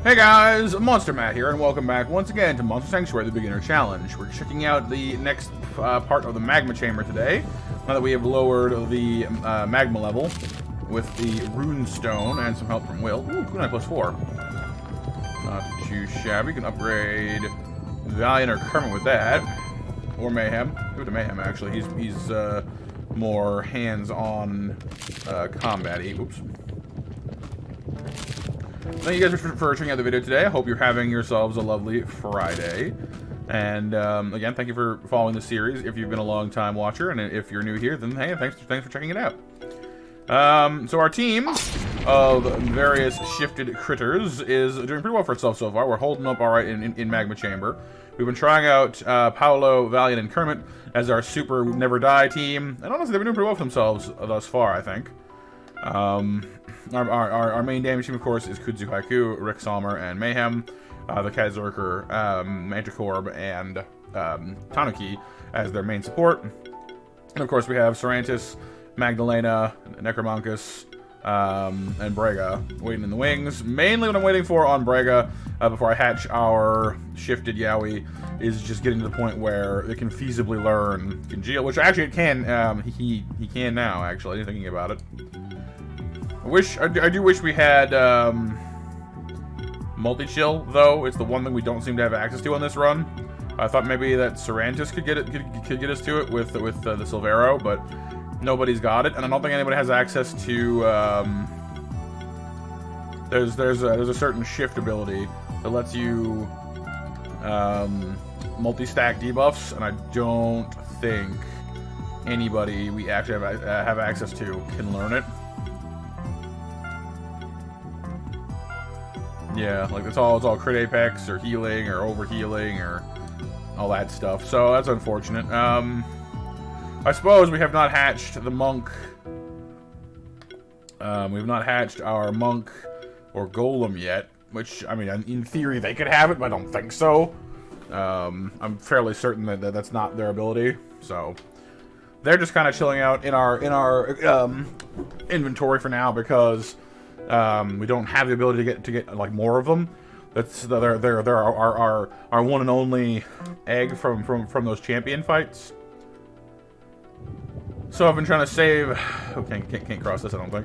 Hey guys, Monster Matt here, and welcome back once again to Monster Sanctuary, the Beginner Challenge. We're checking out the next part of the Magma Chamber today, now that we have lowered the Magma level with the Rune Stone and some help from Will. Ooh, Kunai +4. Not too shabby. You can upgrade Valiant or Kermit with that. Or Mayhem. Give it to Mayhem, actually. He's more hands-on combat-y. Oops. Thank you guys for checking out the video today. I hope you're having yourselves a lovely Friday. And again, thank you for following the series if you've been a long time watcher, and if you're new here, then hey, thanks for checking it out. So our team of various shifted critters is doing pretty well for itself so far. We're holding up all right in Magma Chamber. We've been trying out Paolo, Valiant, and Kermit as our super never die team, and honestly, they've been doing pretty well for themselves thus far, I think. Our main damage team, of course, is Kudzu Haiku, Rick Sommer, and Mayhem. The Kazurker, Manticorb, and Tanuki as their main support. And of course, we have Sarantis, Magdalena, Necromonchus, and Brega waiting in the wings. Mainly what I'm waiting for on Brega, before I hatch our shifted Yowie, is just getting to the point where it can feasibly learn Congeal, which actually it can. He can now, actually, thinking about it. I do wish we had multi-chill, though. It's the one thing we don't seem to have access to on this run. I thought maybe that Sarantis could get us to it with the Silvero, but nobody's got it, and I don't think anybody has access to. There's a certain shift ability that lets you multi-stack debuffs, and I don't think anybody we actually have access to can learn it. Yeah, like it's all crit apex or healing or over healing or all that stuff. So that's unfortunate. I suppose we have not hatched the monk. We've not hatched our monk or golem yet, which I mean, in theory they could have it, but I don't think so. I'm fairly certain that that's not their ability. So they're just kind of chilling out in our inventory for now because. We don't have the ability to get like more of them. They're our one and only egg from those champion fights. So I've been trying to save. Oh, can't cross this. I don't think.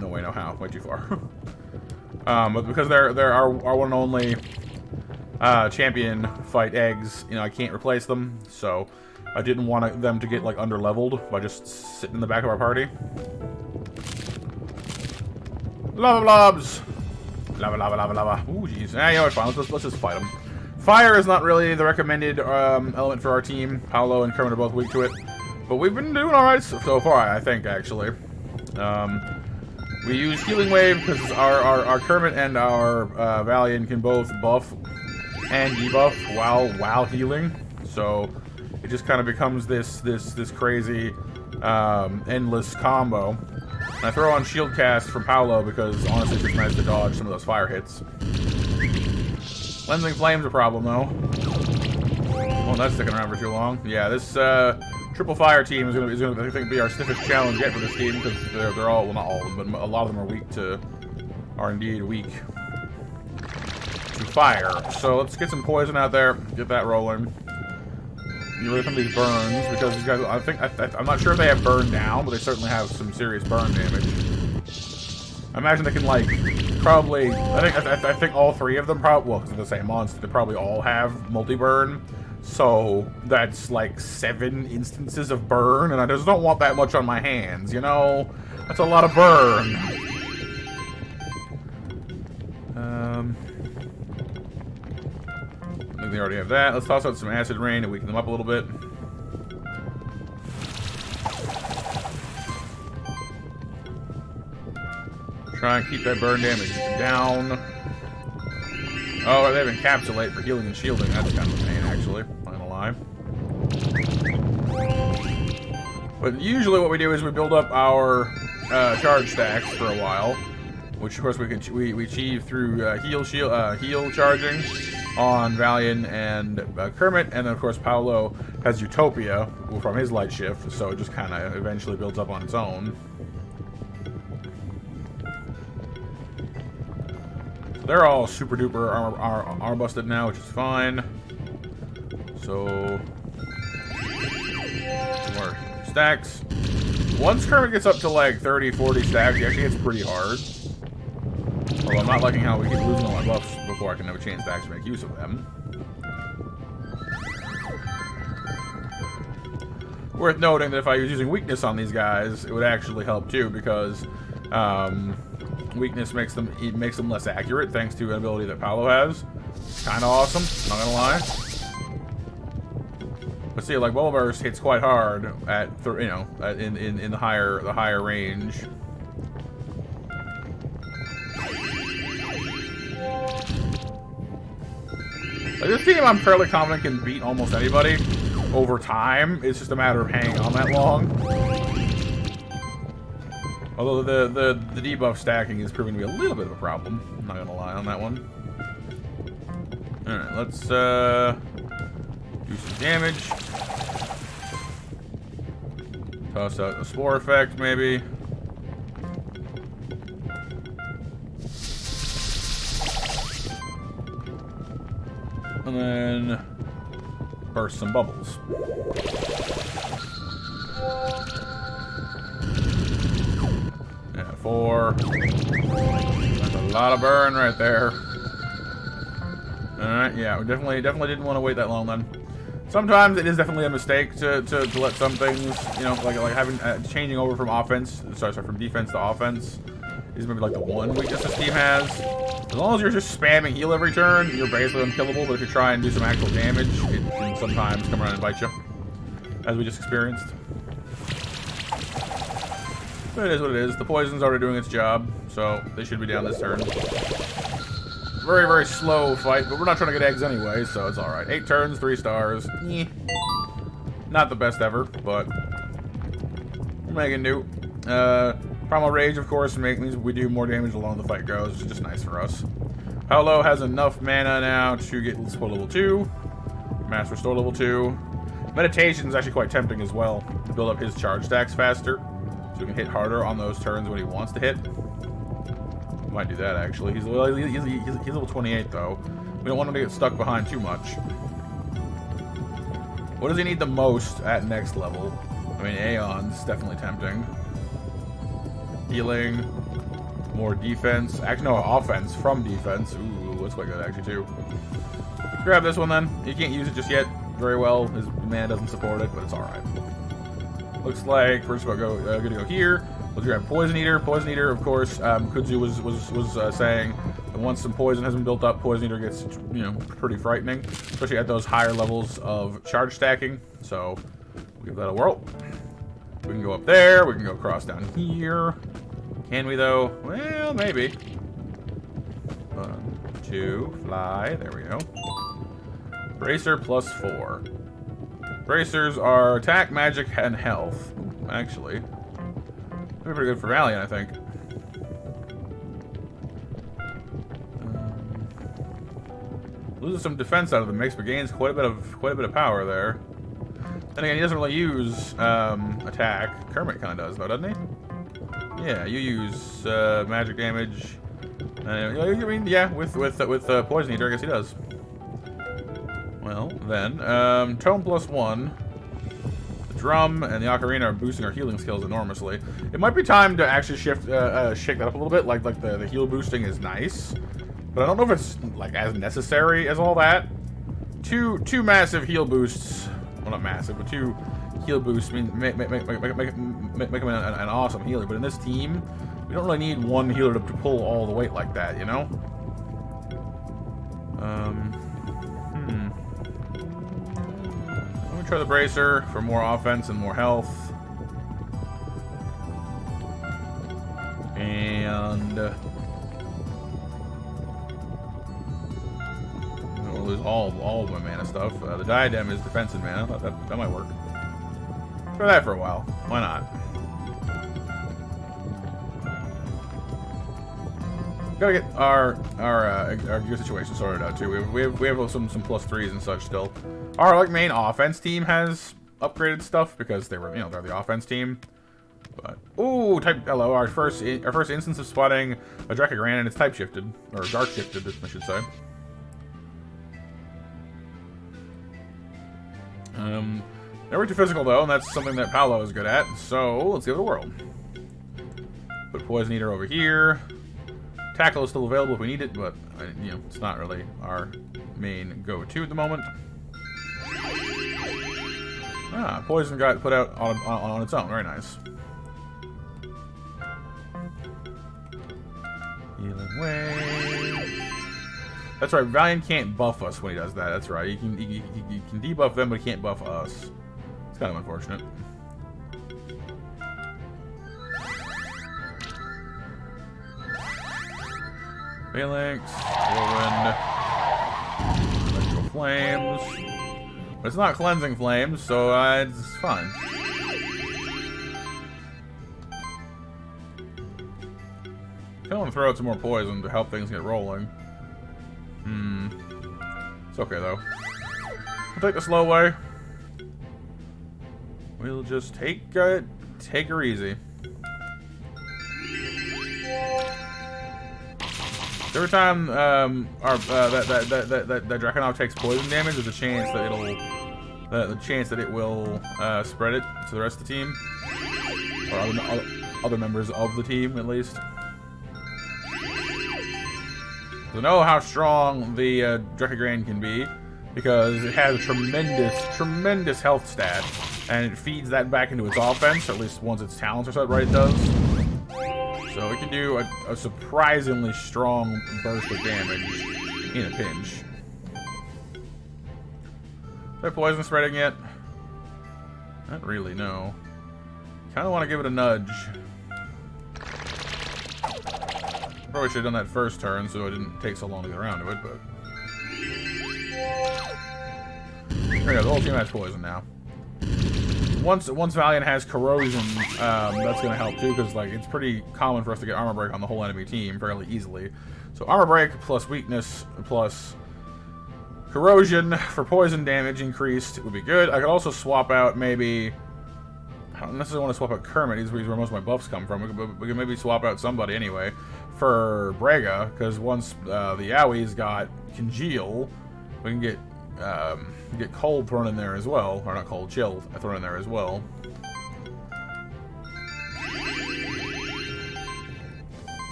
No way, no how. Way too far. But because they're our one and only champion fight eggs, you know, I can't replace them. So I didn't want them to get like under leveled by just sitting in the back of our party. Lava blobs! Lava, lava, lava, lava. Ooh, jeez. You know what, fine. Let's just fight them. Fire is not really the recommended element for our team. Paolo and Kermit are both weak to it. But we've been doing alright so far, I think, actually. We use Healing Wave because our Kermit and our Valiant can both buff and debuff while healing. So it just kind of becomes this crazy endless combo. And I throw on Shield Cast from Paolo because honestly it's just nice to dodge some of those fire hits. Cleansing Flame's a problem though. Well, that's sticking around for too long. Yeah, this triple fire team is gonna I think be our stiffest challenge yet for this team because they're all, well, not all of them, but a lot of them are indeed weak to fire. So let's get some poison out there, get that rolling. You really some of these burns because these guys. I'm not sure if they have burn down, but they certainly have some serious burn damage. I imagine they can like probably. I think all three of them probably. Well, because they're the same monster, they probably all have multi burn. So that's like 7 instances of burn, and I just don't want that much on my hands. You know, that's a lot of burn. I think they already have that. Let's toss out some acid rain to weaken them up a little bit. Try and keep that burn damage down. Oh, they have encapsulate for healing and shielding. That's kind of a pain, actually. Not gonna lie. But usually what we do is we build up our charge stacks for a while, which of course we achieve through heal charging on Valiant and Kermit, and then of course Paolo has Utopia from his light shift, so it just kind of eventually builds up on its own. They're all super duper armor busted now, which is fine. So, more stacks. Once Kermit gets up to like 30, 40 stacks, he actually gets pretty hard. Although I'm not liking how we keep losing all my buffs before I can have a chain stacks to make use of them. Worth noting that if I was using weakness on these guys, it would actually help too, because weakness makes them less accurate, thanks to an ability that Paolo has. Kind of awesome, not gonna lie. But see, like Bubble Burst hits quite hard at in the higher range. Like, this team, I'm fairly confident can beat almost anybody over time. It's just a matter of hanging on that long. Although the debuff stacking is proving to be a little bit of a problem. I'm not gonna lie on that one. Alright, let's do some damage. Toss out a spore effect, maybe. And then burst some bubbles. Yeah, 4. That's a lot of burn right there. Alright, yeah, we definitely didn't want to wait that long then. Sometimes it is definitely a mistake to let some things, you know, like having changing over from from defense to offense is maybe like the one weakness this team has. As long as you're just spamming heal every turn, you're basically unkillable, but if you try and do some actual damage, it can sometimes come around and bite you, as we just experienced. But it is what it is. The poison's already doing its job, so they should be down this turn. Very, very slow fight, but we're not trying to get eggs anyway, so it's alright. 8 turns, 3 stars. Not the best ever, but we're making do. Primal Rage, of course, means we do more damage the longer the fight goes, which is just nice for us. Paolo has enough mana now to get Spore level 2. Mass Restore level 2. Meditation is actually quite tempting as well, to build up his charge stacks faster, so he can hit harder on those turns when he wants to hit. Might do that, actually. He's level 28, though. We don't want him to get stuck behind too much. What does he need the most at next level? I mean, Aeon's definitely tempting. Healing. More defense. Actually, no, offense from defense. Ooh, that's quite good, actually, too. Grab this one, then. You can't use it just yet very well. His mana doesn't support it, but it's alright. Looks like we're just about good to go here. Let's grab Poison Eater. Poison Eater, of course, Kudzu was saying that once some poison has been built up, Poison Eater gets, you know, pretty frightening, especially at those higher levels of charge stacking. So we'll give that a whirl. We can go up there. We can go across down here. Can we, though? Well, maybe. 1, 2, fly. There we go. Bracer plus 4. Bracers are attack, magic, and health. Ooh, actually. That'd be pretty good for Valiant, I think. Loses some defense out of the mix, but gains quite a bit of power there. Then again, he doesn't really use attack. Kermit kind of does, though, doesn't he? Yeah, you use magic damage. I mean, yeah, with Poison Eater, I guess he does. Well, then, Tome plus 1. The drum and the ocarina are boosting our healing skills enormously. It might be time to actually shake that up a little bit. Like the heal boosting is nice, but I don't know if it's like as necessary as all that. Two massive heal boosts. Well, not massive, but 2 heal boosts make him an awesome healer. But in this team, we don't really need one healer to pull all the weight like that, you know? Let me try the Bracer for more offense and more health. And we'll lose all of my mana stuff. The Diadem is defensive mana. That might work. Try that for a while. Why not? Gotta get our gear situation sorted out too. We have some plus 3s and such still. Our main offense team has upgraded stuff because they're the offense team. But ooh, type hello. Our first instance of spotting a Dracogran, and it's type shifted or dark shifted, I should say. Never too physical though, and that's something that Paolo is good at. So let's give it a whirl. Put Poison Eater over here. Tackle is still available if we need it, but you know, it's not really our main go-to at the moment. Ah, Poison got put out on its own. Very nice. Healing Wave. That's right. Valiant can't buff us when he does that. That's right. You can debuff them, but he can't buff us. It's kind of unfortunate. Phalanx, Whirlwind, Electrical Flames. But it's not Cleansing Flames, so it's fine. I want to throw out some more poison to help things get rolling. It's okay though. We'll take the slow way. We'll just take her easy. Every time that Draconov takes poison damage, there's a chance that it will spread it to the rest of the team, or other members of the team at least. I know how strong the Dracogran can be because it has a tremendous health stat, and it feeds that back into its offense, or at least once its talents are set right, it does. So it can do a surprisingly strong burst of damage in a pinch. Is that poison spreading yet? Not really, no. Kind of want to give it a nudge. Probably should have done that first turn so it didn't take so long to get around to it, but... There we go, the whole team has poison now. Once Valiant has corrosion, that's going to help too, because like it's pretty common for us to get armor break on the whole enemy team fairly easily. So armor break plus weakness plus corrosion for poison damage increased would be good. I could also swap out maybe... I don't necessarily want to swap out Kermit, he's where most of my buffs come from. We could maybe swap out somebody anyway for Brega, because once the Yowies got Congeal, we can get cold thrown in there as well, or not cold, chill thrown in there as well.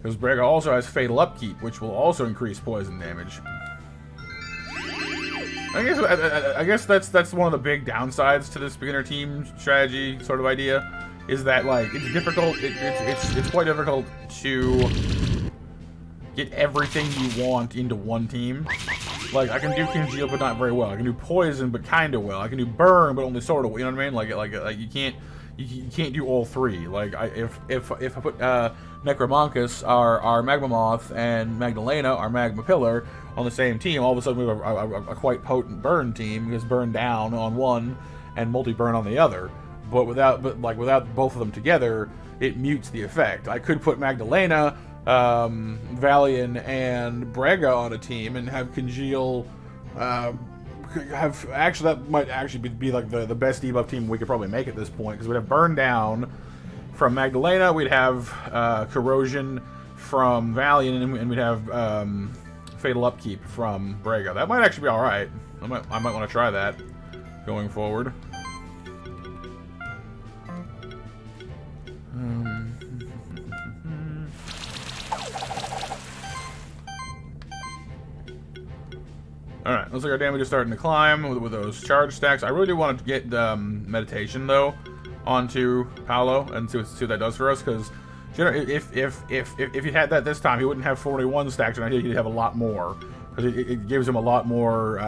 Because Brega also has Fatal Upkeep, which will also increase poison damage. I guess that's one of the big downsides to this beginner team strategy sort of idea, is that like it's difficult. It's quite difficult to get everything you want into one team. Like, I can do Congeal, but not very well. I can do Poison, but kind of well. I can do Burn, but only sort of. You know what I mean? Like you can't do all three. Like, if I put Necromonchus, our Magma Moth, and Magdalena, our Magma Pillar, on the same team, all of a sudden we have a quite potent Burn team, because Burn down on one and multi-burn on the other. But without both of them together, it mutes the effect. I could put Magdalena, Valiant, and Brega on a team and have Congeal. That might actually be like the best debuff team we could probably make at this point, because we'd have Burn Down from Magdalena, we'd have Corrosion from Valiant, and we'd have Fatal Upkeep from Brega. That might actually be all right. I might want to try that going forward. Alright, looks like our damage is starting to climb with those charge stacks. I really do want to get Meditation, though, onto Paolo and see what that does for us, because if he had that this time, he wouldn't have 41 stacks, and he'd have a lot more, because it gives him a lot more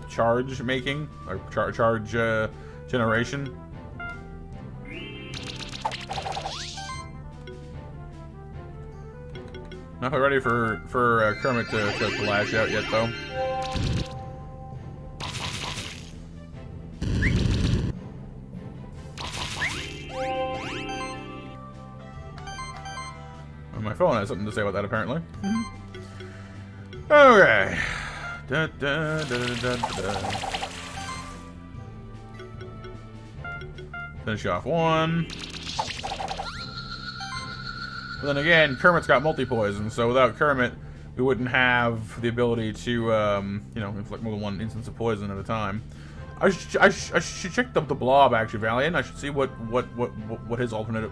charge making, or charge generation. Not quite ready for Kermit to lash out yet, though. My phone has something to say about that, apparently. Okay. Finish off one. But then again, Kermit's got multi-poison, so without Kermit, we wouldn't have the ability to, you know, inflict more than one instance of poison at a time. I should check the blob, actually, Valiant. I should see what his alternate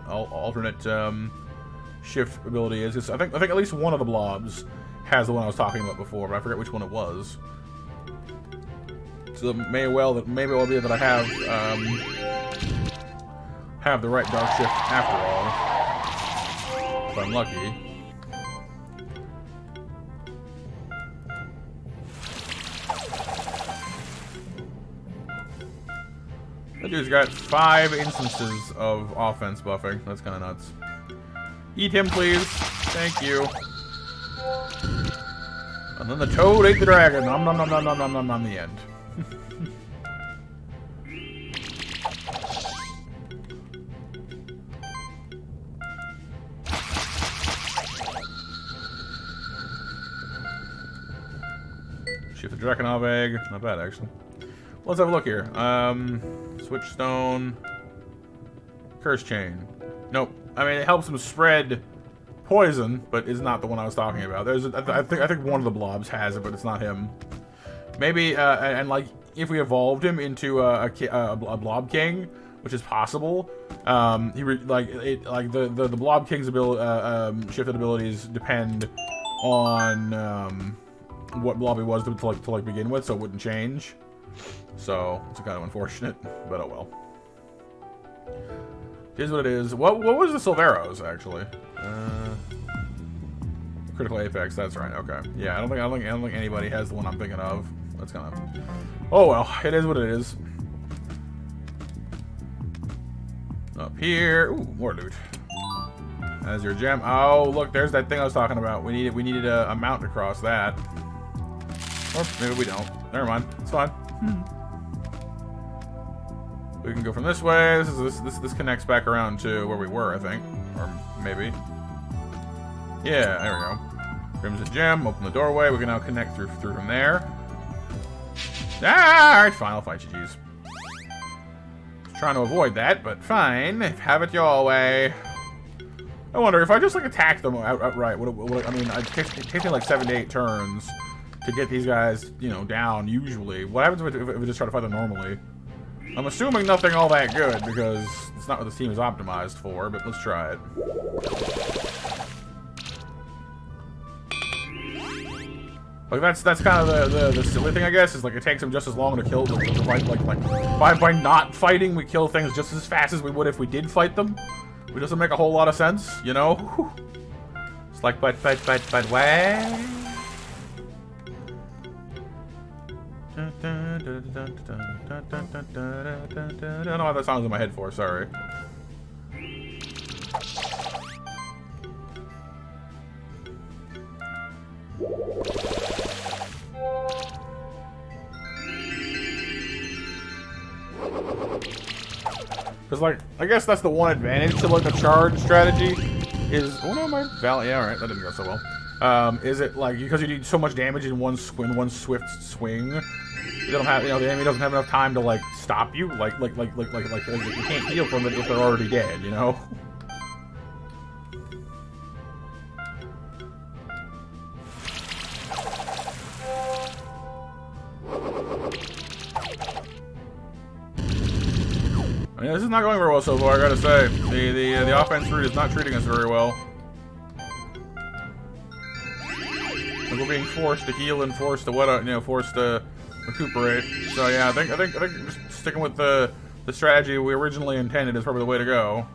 shift ability is. I think at least one of the blobs has the one I was talking about before, but I forget which one it was. So it may well be that I have the right dark shift after all, if I'm lucky. That dude's got 5 instances of offense buffing. That's kind of nuts. Eat him, please. Thank you. And then the toad ate the dragon. Nom nom nom nom nom nom nom nom. The end. Shift the Drakenov egg. Not bad, actually. Let's have a look here. Switch stone. Curse chain. Nope. I mean, it helps him spread poison, but is not the one I was talking about. I think one of the blobs has it, but it's not him. Maybe and like if we evolved him into a blob king, which is possible, the blob king's shifted abilities depend on what blob he was to begin with, so it wouldn't change. So it's kind of unfortunate, but oh well. Here's what it is. What was the Silveros actually? Critical Apex. That's right. Okay. Yeah, I don't think anybody has the one I'm thinking of. That's kind of. Oh well. It is what it is. Up here. Ooh, more loot. As your gem. Oh, look. There's that thing I was talking about. We needed a mount to cross that. Or maybe we don't. Never mind. It's fine. We can go from this way. This connects back around to where we were, I think. Or maybe. Yeah, there we go. Crimson Gem, open the doorway. We can now connect through from there. Ah, alright, fine, I'll fight you, jeez. Trying to avoid that, but fine. Have it your way. I wonder if I just like attack them outright. I mean, it takes me like 7 to 8 turns to get these guys, you know, down. Usually, what happens if we just try to fight them normally? I'm assuming nothing all that good because it's not what this team is optimized for. But let's try it. Like that's kind of the silly thing, I guess, is like it takes them just as long to kill them. By not fighting, we kill things just as fast as we would if we did fight them. Which doesn't make a whole lot of sense, you know? Whew. It's like, but why? I don't know why that song's in my head for, sorry. Because, like, I guess that's the one advantage to, like, the charge strategy is... Oh, no, my Valley... Yeah, alright, that didn't go so well. Is it, like, because you need so much damage in one swift swing, you don't have, you know, the enemy doesn't have enough time to, like, stop you? Like you can't heal from it if they're already dead, you know? I mean, this is not going very well so far, I gotta say. The offense route is not treating us very well. Like we're being forced to heal and forced to forced to recuperate. So yeah, I think just sticking with the strategy we originally intended is probably the way to go.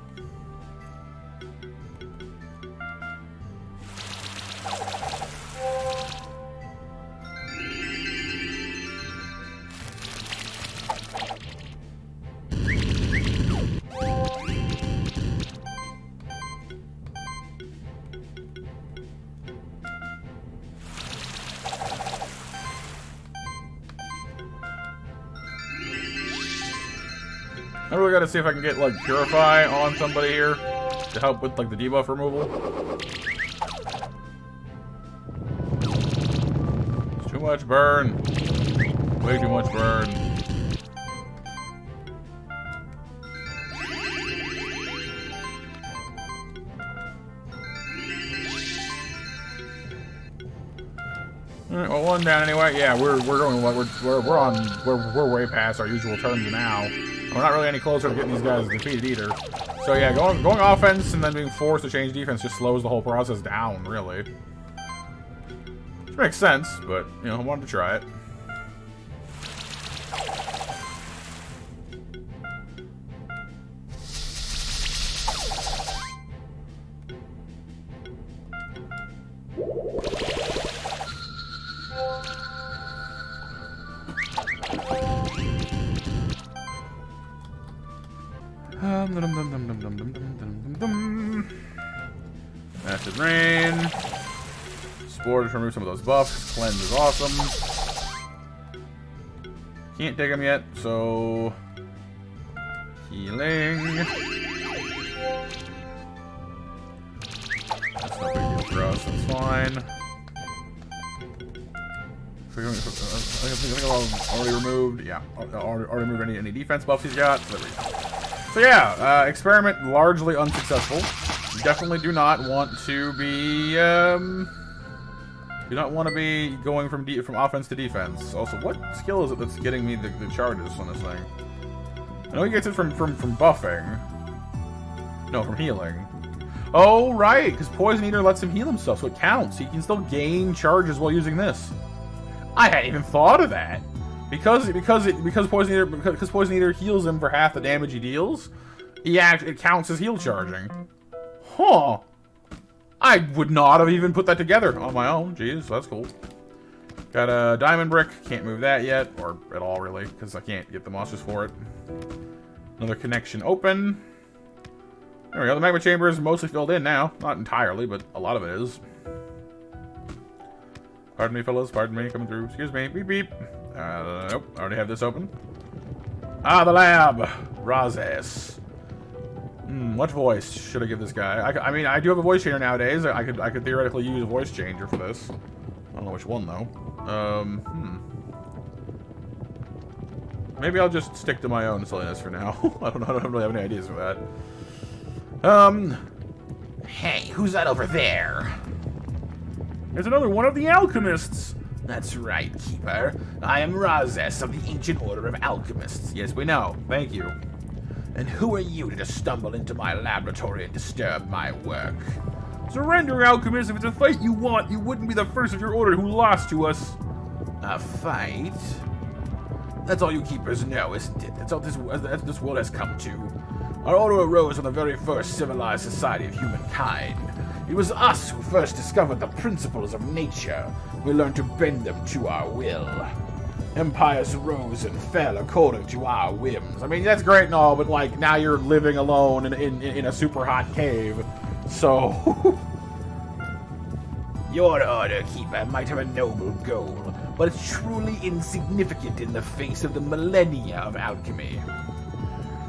I really gotta see if I can get, like, Purify on somebody here to help with, like, the debuff removal. It's too much burn. Way too much burn. Alright, well, one down anyway. Yeah, we're way past our usual turns now. We're not really any closer to getting these guys defeated either. So yeah, going offense and then being forced to change defense just slows the whole process down, really. Which makes sense, but you know, I wanted to try it. Acid Rain. Spore to remove some of those buffs. Cleanse is awesome. Can't take them yet, so... Healing. That's no big deal for us, that's fine. I think I've already removed, yeah, already removed any defense buffs he's got. There we go. So yeah, experiment largely unsuccessful. Definitely do not want to be going from offense to defense. Also, what skill is it that's getting me the charges on this thing? I know he gets it from buffing. No, from healing. Oh right, because Poison Eater lets him heal himself, so it counts. He can still gain charges while using this. I hadn't even thought of that. Because Poison Eater heals him for half the damage he deals, it counts as heal charging. Huh. I would not have even put that together on my own. Jeez, that's cool. Got a Diamond Brick. Can't move that yet, or at all really, because I can't get the monsters for it. Another connection open. There we go. The magma chamber is mostly filled in now. Not entirely, but a lot of it is. Pardon me, fellas. Pardon me. Coming through. Excuse me. Beep, beep. Nope. I already have this open. Ah, the lab. Razes. What voice should I give this guy? I mean, I do have a voice changer nowadays. I could theoretically use a voice changer for this. I don't know which one, though. Maybe I'll just stick to my own silliness for now. I don't really have any ideas for that. Hey, who's that over there? There's another one of the Alchemists. That's right, Keeper. I am Razes of the Ancient Order of Alchemists. Yes, we know. Thank you. And who are you to just stumble into my laboratory and disturb my work? Surrender, Alchemist. If it's a fight you want, you wouldn't be the first of your order who lost to us. A fight? That's all you Keepers know, isn't it? That's all this world has come to. Our order arose on the very first civilized society of humankind. It was us who first discovered the principles of nature. We learned to bend them to our will. Empires rose and fell according to our whims. I mean, that's great and all, but like now you're living alone in a super hot cave. So your order, Keeper, might have a noble goal, but it's truly insignificant in the face of the millennia of alchemy.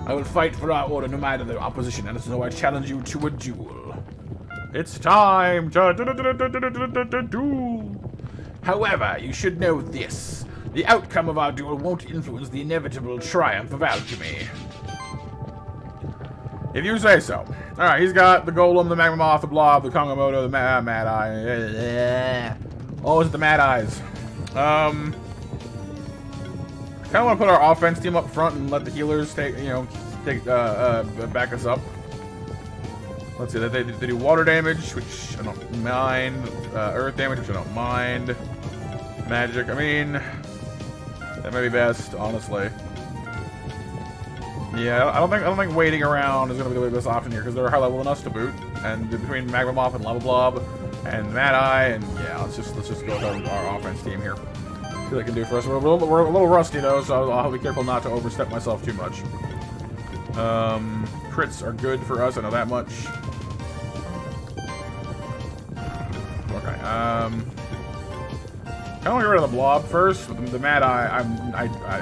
I will fight for our order no matter the opposition, and so I challenge you to a duel. It's time to duel. However, you should know this. The outcome of our duel won't influence the inevitable triumph of alchemy. If you say so. Alright, he's got the Golem, the Magma Moth, the Blob, the Kongomoto, the Mad Eye. Oh, is it the Mad Eyes? I kind of want to put our offense team up front and let the healers back us up. Let's see, they do water damage, which I don't mind. Earth damage, which I don't mind. Magic, I mean, that may be best, honestly. Yeah, I don't think waiting around is going to be the best option here because they're high level than us to boot. And between Magma Moth and Lava Blob and Mad Eye, and yeah, let's just go with our offense team here. See what they can do for us. We're a little rusty though, so I'll be careful not to overstep myself too much. Crits are good for us, I know that much. Okay, I want to get rid of the Blob first. The Mad Eye,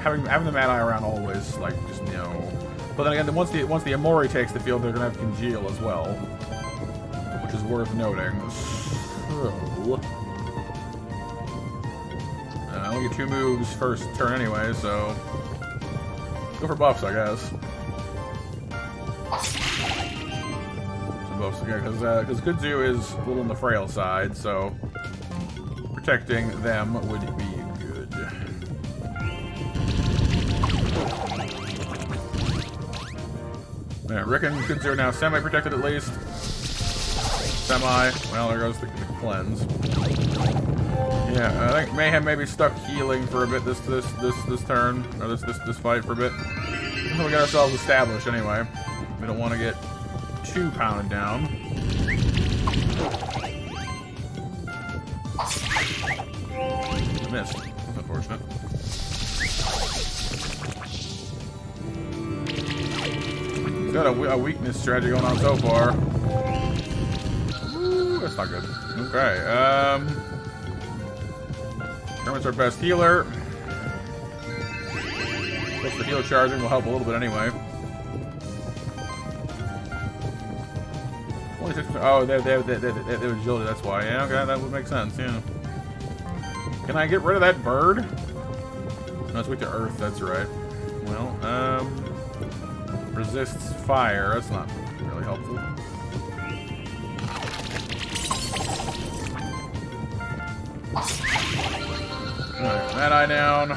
having the Mad Eye around always, like, just, you know. But then again, once the Amori takes the field, they're gonna have Congeal as well, which is worth noting. So, I only get 2 moves first turn anyway, so go for buffs, I guess. Some buffs again, because Kudzu is a little on the frail side, so. For protecting them would be good. Alright, Rick and Kunzu are now semi-protected at least. Semi. Well, there goes the cleanse. Yeah, I think Mayhem may be stuck healing for a bit this turn, or this fight for a bit. Until we get ourselves established anyway. We don't want to get too pounded down. Missed. That's unfortunate. We've got a weakness strategy going on so far. Ooh, that's not good. Okay, Kermit's our best healer. Plus the heal charging will help a little bit anyway. 26%. Oh, they have agility, that's why. Yeah, okay, that would make sense, yeah. Can I get rid of that bird? No, it's weak to earth, that's right. Well, resists fire. That's not really helpful. Alright, that eye down.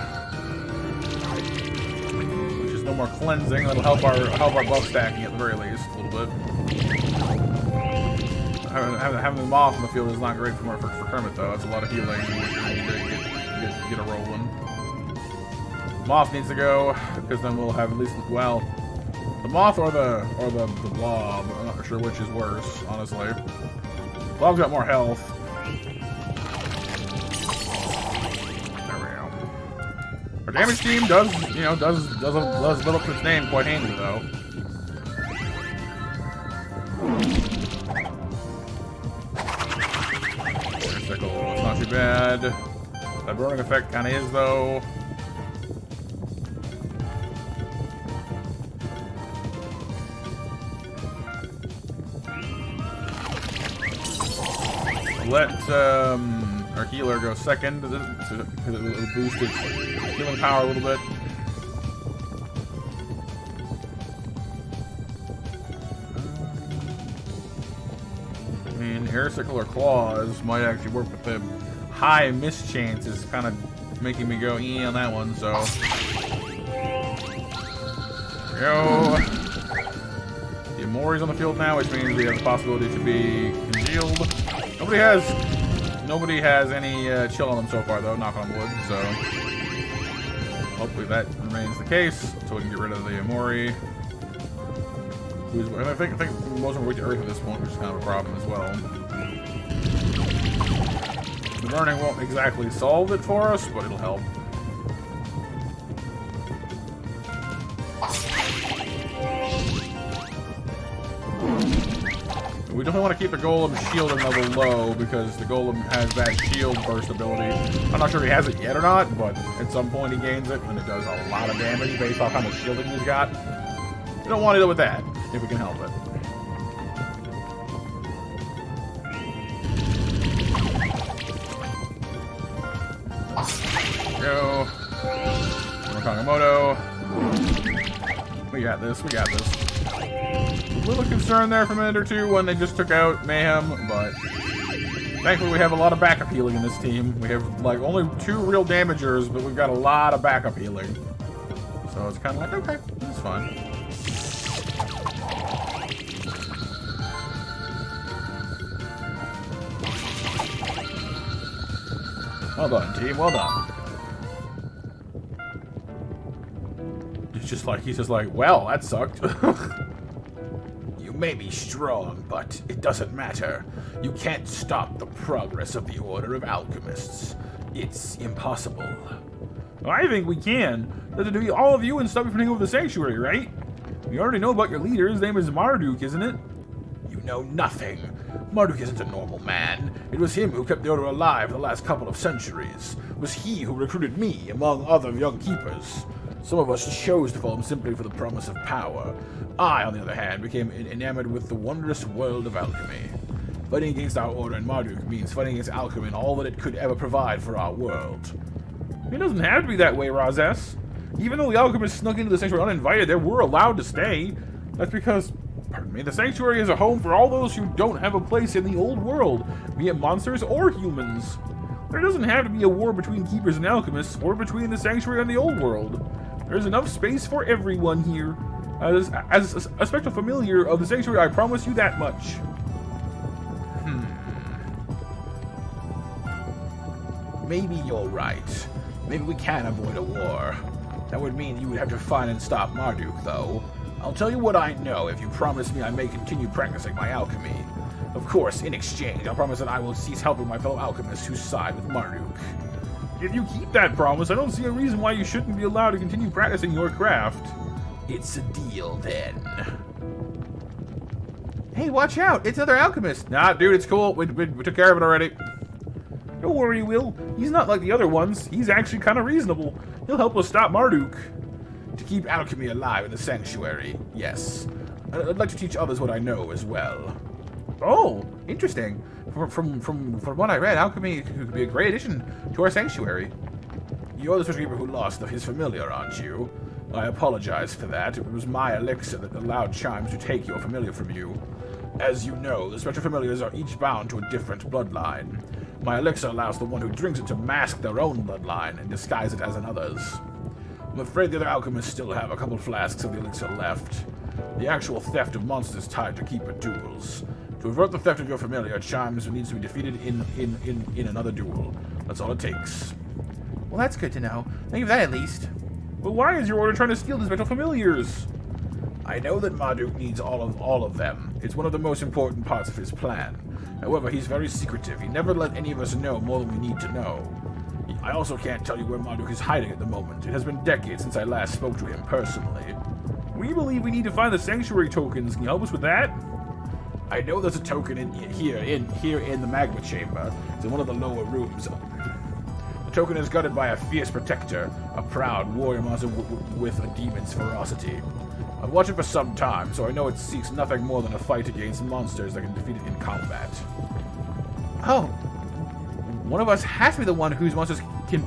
Which is no more cleansing. That'll help our buff stacking at the very least, a little bit. Having the moth in the field is not great for Kermit, though. That's a lot of healing. We need to get a rolling. Moth needs to go, because then we'll have at least, well, the moth or the blob. I'm not sure which is worse, honestly. Blob's got more health. There we go. Our damage team does live up to its name quite handily, though. It's not too bad. That burning effect kind of is, though. Let our healer go second, because it will boost its healing power a little bit. I mean, air sickle or claws might actually work, but the high miss chance is kind of making me go on that one, so. There we go. The Amori's on the field now, which means we have the possibility to be congealed. Nobody has any chill on them so far, though, knock on wood, so hopefully that remains the case, so we can get rid of the Amori. I think most of them are weak to earth at this point, which is kind of a problem as well. The burning won't exactly solve it for us, but it'll help. We definitely want to keep the Golem shielding level low, because the Golem has that shield burst ability. I'm not sure if he has it yet or not, but at some point he gains it, and it does a lot of damage based off how much shielding he's got. We don't want to deal with that, if we can help it. Go. Kangamoto. We got this, we got this. A little concerned there for a minute or two when they just took out Mayhem, but thankfully we have a lot of backup healing in this team. We have like only 2 real damagers, but we've got a lot of backup healing. So it's kind of like, okay, that's fine. Well done, team, well done. He's just like, well, that sucked. You may be strong, but it doesn't matter. You can't stop the progress of the Order of Alchemists. It's impossible. I think we can. That's to do all of you and stop you from taking over the sanctuary, right? We already know about your leader. His name is Marduk, isn't it? You know nothing. Marduk isn't a normal man. It was him who kept the Order alive the last couple of centuries. It was he who recruited me, among other young keepers. Some of us chose to follow him simply for the promise of power. I, on the other hand, became enamored with the wondrous world of alchemy. Fighting against our order in Marduk means fighting against alchemy and all that it could ever provide for our world. It doesn't have to be that way, Razes. Even though the alchemists snuck into the sanctuary uninvited, they were allowed to stay. That's because, pardon me, the sanctuary is a home for all those who don't have a place in the old world, be it monsters or humans. There doesn't have to be a war between keepers and alchemists, or between the sanctuary and the old world. There's enough space for everyone here. As a spectral familiar of the sanctuary, I promise you that much. Maybe you're right. Maybe we can avoid a war. That would mean you would have to find and stop Marduk, though. I'll tell you what I know if you promise me I may continue practicing my alchemy. Of course, in exchange, I'll promise that I will cease helping my fellow alchemists who side with Marduk. If you keep that promise, I don't see a reason why you shouldn't be allowed to continue practicing your craft. It's a deal, then. Hey, watch out! It's another alchemist! Nah, dude, it's cool. We took care of it already. Don't worry, Will. He's not like the other ones. He's actually kind of reasonable. He'll help us stop Marduk. To keep alchemy alive in the sanctuary, yes. I'd like to teach others what I know as well. Oh, interesting. From what I read, alchemy could be a great addition to our sanctuary. You're the special keeper who lost his familiar, aren't you? I apologize for that. It was my elixir that allowed Chimes to take your familiar from you. As you know, the spectral familiars are each bound to a different bloodline. My elixir allows the one who drinks it to mask their own bloodline and disguise it as another's. I'm afraid the other alchemists still have a couple flasks of the elixir left. The actual theft of monsters tied to keeper duels. To avert the theft of your familiar, Chimes needs to be defeated in another duel. That's all it takes. Well, that's good to know. Think of that at least. But why is your order trying to steal these spectral familiars? I know that Marduk needs all of them. It's one of the most important parts of his plan. However, he's very secretive. He never let any of us know more than we need to know. I also can't tell you where Marduk is hiding at the moment. It has been decades since I last spoke to him personally. We believe we need to find the sanctuary tokens. Can you help us with that? I know there's a token here in the magma chamber. It's in one of the lower rooms. The token is guarded by a fierce protector, a proud warrior monster with a demon's ferocity. I've watched it for some time, so I know it seeks nothing more than a fight against monsters that can defeat it in combat. Oh, one of us has to be the one whose monsters can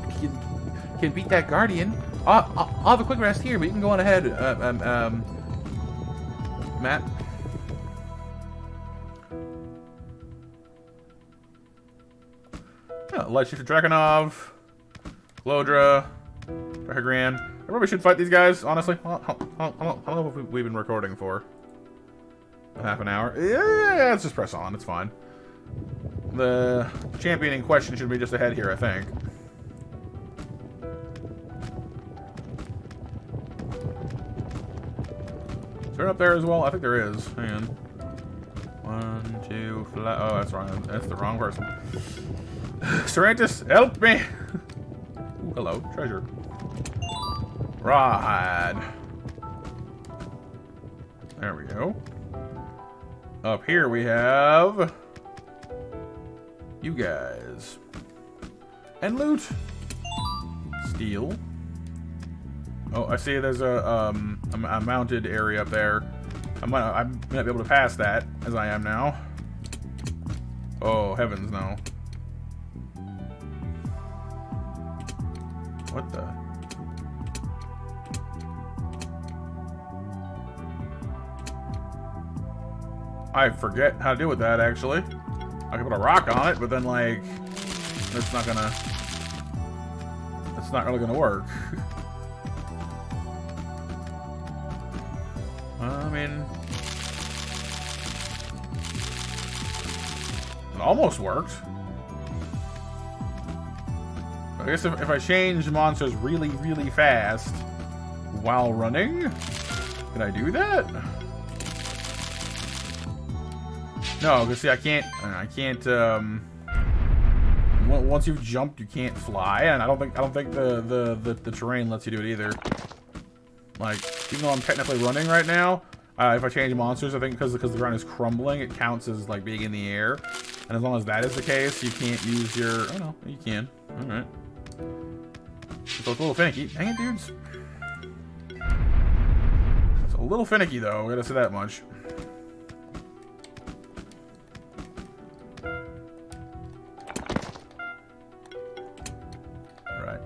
beat that guardian. I'll have a quick rest here, but you can go on ahead, Matt. Yeah, Light Shifter Dragonov, Glodra, Dragran. I probably should fight these guys, honestly. How long have we been recording for? Half an hour? Yeah, let's just press on. It's fine. The champion in question should be just ahead here, I think. Is there up there as well? I think there is. Hang on. 1, 2, flat. Oh, that's wrong. That's the wrong person. Serantis, help me! Ooh, hello, treasure. Rod. There we go. Up here we have you guys. And loot. Steel. Oh, I see there's a mounted area up there. I might not be able to pass that, as I am now. Oh, heavens no. What the? I forget how to deal with that, actually. I can put a rock on it, but then, like, it's not really gonna work. I mean, it almost worked. I guess if I change monsters really, really fast while running, can I do that? No, because see, I can't. Once you've jumped, you can't fly, and I don't think the terrain lets you do it either. Like, even though I'm technically running right now, if I change monsters, I think because the ground is crumbling, it counts as like being in the air. And as long as that is the case, you can't use your. Oh no, you can. All right. So it's a little finicky. Dang it, dudes. It's a little finicky, though. I gotta say that much. Right.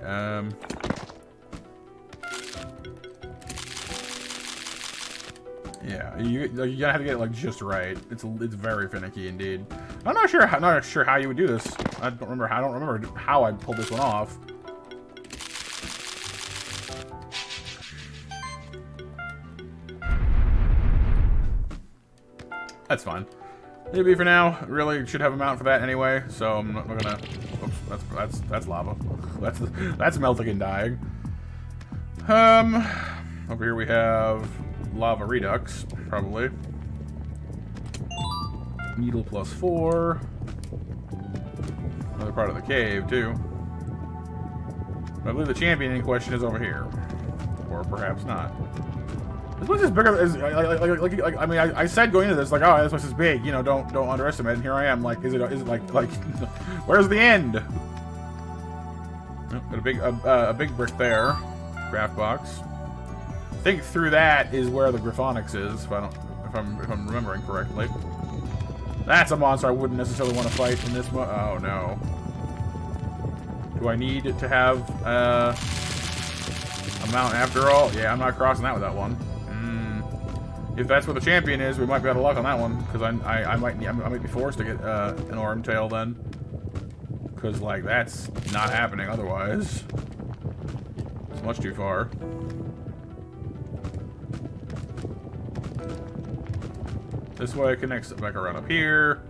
Yeah, you're gonna have to get it like just right. It's very finicky indeed. I'm not sure how you would do this. I don't remember how I pulled this one off. That's fine. Maybe for now. Really should have a mount for that anyway. So I'm not gonna. Oops, that's lava. That's melting and dying. Over here we have lava redux, probably. Needle +4. Another part of the cave too. I believe the champion in question is over here, or perhaps not. This place is bigger. I mean, I said going into this like, oh, this place is big. You know, don't underestimate it. And here I am, like, is it like, where's the end? Oh, got a big brick there. Craft box. I think through that is where the Griffonics is, if I'm remembering correctly. That's a monster I wouldn't necessarily want to fight in this one. Oh no. Do I need to have a mount after all? Yeah, I'm not crossing that with that one. If that's where the champion is, we might be out of luck on that one, because I might be forced to get an Orm Tail then, because like that's not happening otherwise. It's much too far. This way it connects it back around up here.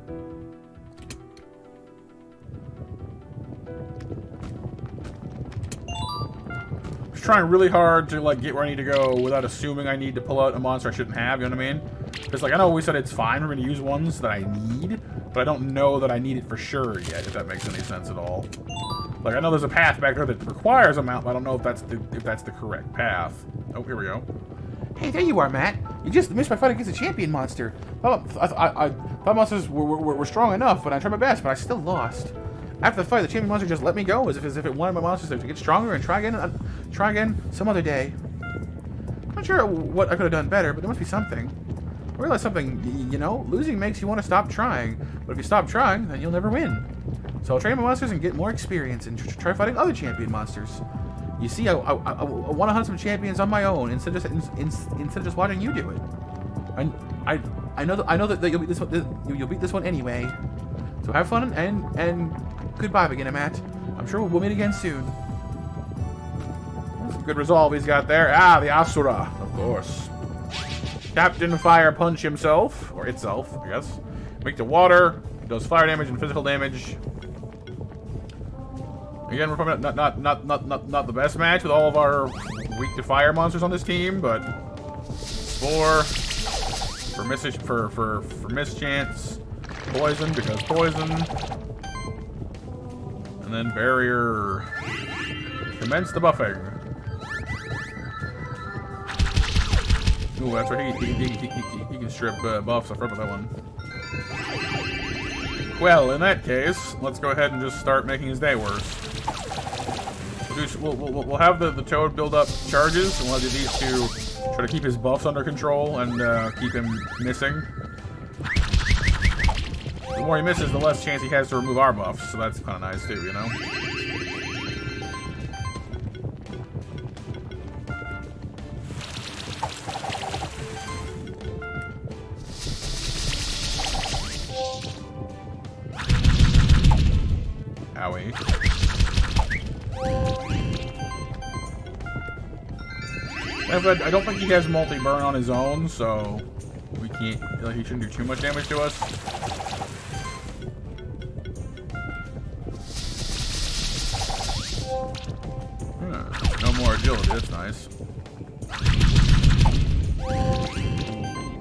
Trying really hard to like get where I need to go without assuming I need to pull out a monster I shouldn't have, you know what I mean? Because like I know we said it's fine, we're gonna use ones that I need, but I don't know that I need it for sure yet, if that makes any sense at all. Like I know there's a path back there that requires a mount, but I don't know if that's the correct path. Oh, here we go. Hey, there you are, Matt. You just missed my fight against a champion monster. I thought monsters were strong enough, but I tried my best, but I still lost. After the fight, the champion monster just let me go, as if it wanted my monsters to get stronger and try again some other day. I'm not sure what I could have done better, but there must be something. I realized something, you know, losing makes you want to stop trying, but if you stop trying, then you'll never win. So I'll train my monsters and get more experience and try fighting other champion monsters. You see, I want to hunt some champions on my own instead of just watching you do it. I know that you'll beat this one anyway. So have fun and goodbye, beginner Matt. I'm sure we'll meet again soon. That's a good resolve he's got there. Ah, the Asura, of course. Captain Fire Punch himself, or itself, I guess. Weak to water, does fire damage and physical damage. Again, we're probably not the best match with all of our weak to fire monsters on this team, but 4 for mischance, poison because poison, and then barrier. Commence the buffing. Ooh, that's right. He can strip buffs. I forgot about that one. Well, in that case, let's go ahead and just start making his day worse. We'll have the Toad build up charges, and we'll do these to try to keep his buffs under control and keep him missing. The more he misses, the less chance he has to remove our buffs, so that's kind of nice too, you know? Owie. I don't think he has multi-burn on his own, so we can't, like, he shouldn't do too much damage to us. No more agility, that's nice.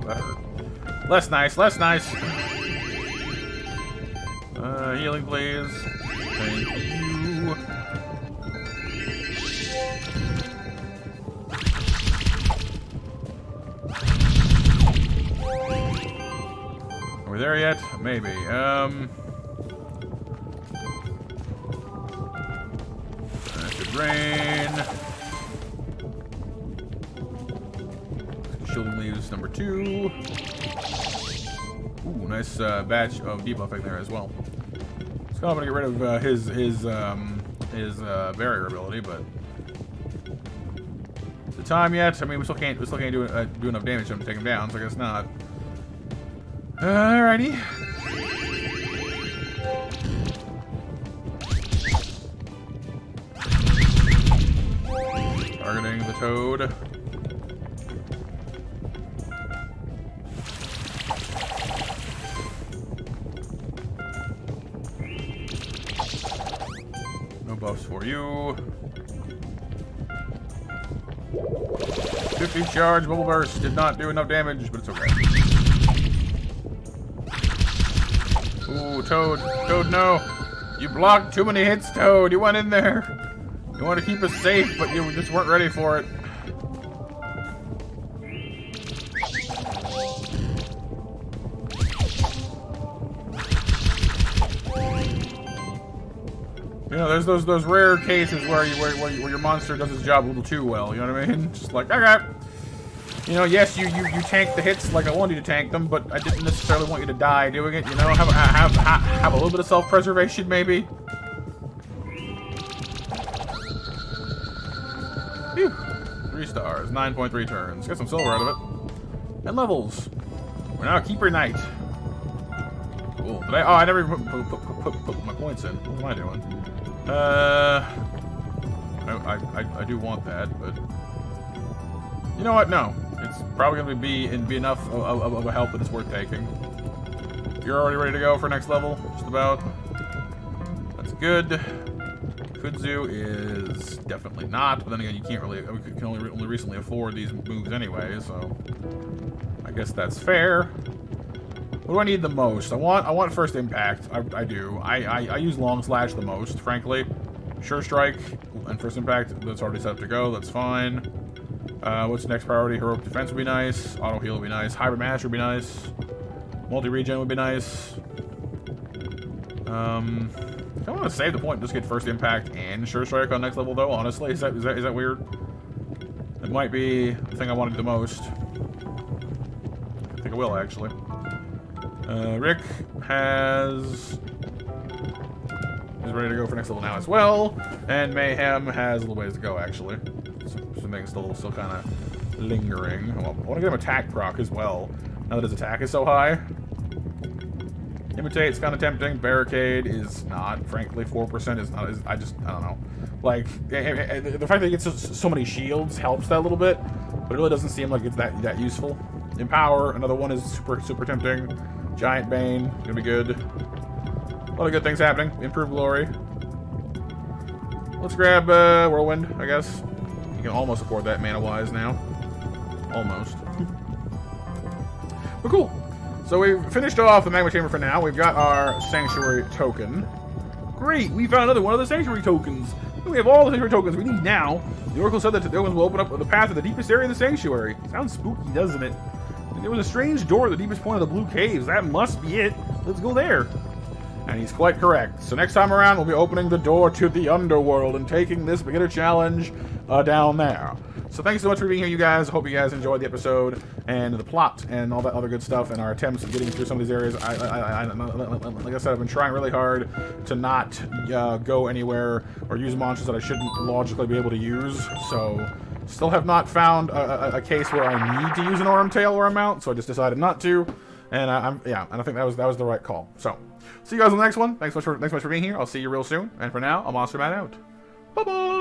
That hurt. Less nice, less nice. Healing, please. Thank you. Are we there yet? Maybe. Acid rain. Shielding leaves number 2. Ooh, nice batch of debuffing there as well. It's kind of gonna get rid of his barrier ability, but is it time yet? I mean, we still can't do enough damage to him to take him down, so I guess not. Alrighty. Toad. No buffs for you. 50 charge, bubble burst. Did not do enough damage, but it's okay. Ooh, Toad. Toad, no. You blocked too many hits, Toad. You went in there. You want to keep us safe, but you just weren't ready for it. You know, there's those rare cases where your monster does its job a little too well. You know what I mean? Just like, okay. You know, yes, you tank the hits like I wanted you to tank them, but I didn't necessarily want you to die doing it. You know, have a little bit of self-preservation, maybe. Phew. 3 stars, 9.3 turns. Get some silver out of it. And levels. We're now Keeper Knight. Cool. Did I never even put my points in. What am I doing? I do want that, but you know what? No. It's probably going to be enough of a help that it's worth taking. You're already ready to go for next level? Just about. That's good. Kudzu is definitely not, but then again, you can't really, we can only recently afford these moves anyway, so I guess that's fair. What do I need the most? I want first impact. I do. I use long slash the most, frankly. Sure strike and first impact, that's already set up to go. That's fine. What's the next priority? Heroic defense would be nice. Auto heal would be nice. Hybrid mash would be nice. Multi regen would be nice. I want to save the point and just get first impact and sure strike on next level though. Honestly, is that weird? It might be the thing I wanted the most. I think I will actually. Rick is ready to go for next level now as well, and Mayhem has a little ways to go actually. Some things still kind of lingering. Well, I want to get him attack proc as well. Now that his attack is so high. Imitate's kind of tempting. Barricade is not. Frankly, 4% is not. I don't know. Like the fact that he gets so many shields helps that a little bit, but it really doesn't seem like it's that useful. Empower, another one is super tempting. Giant Bane, gonna be good. A lot of good things happening. Improved Glory. Let's grab Whirlwind, I guess. You can almost afford that mana-wise now. Almost. But cool. So we've finished off the Magma Chamber for now. We've got our Sanctuary token. Great! We found another one of the Sanctuary tokens. We have all the Sanctuary tokens we need now. The Oracle said that the tokens will open up the path to the deepest area of the Sanctuary. Sounds spooky, doesn't it? There was a strange door at the deepest point of the Blue Caves. That must be it. Let's go there. And he's quite correct. So next time around, we'll be opening the door to the Underworld and taking this beginner challenge down there. So thanks so much for being here, you guys. Hope you guys enjoyed the episode and the plot and all that other good stuff and our attempts at getting through some of these areas. Like I said, I've been trying really hard to not go anywhere or use monsters that I shouldn't logically be able to use. So still have not found a case where I need to use an Aurum Tail or a mount, so I just decided not to. And and I think that was the right call. So see you guys on the next one. Thanks much for being here. I'll see you real soon. And for now, I'm Monster Man out. Bye bye.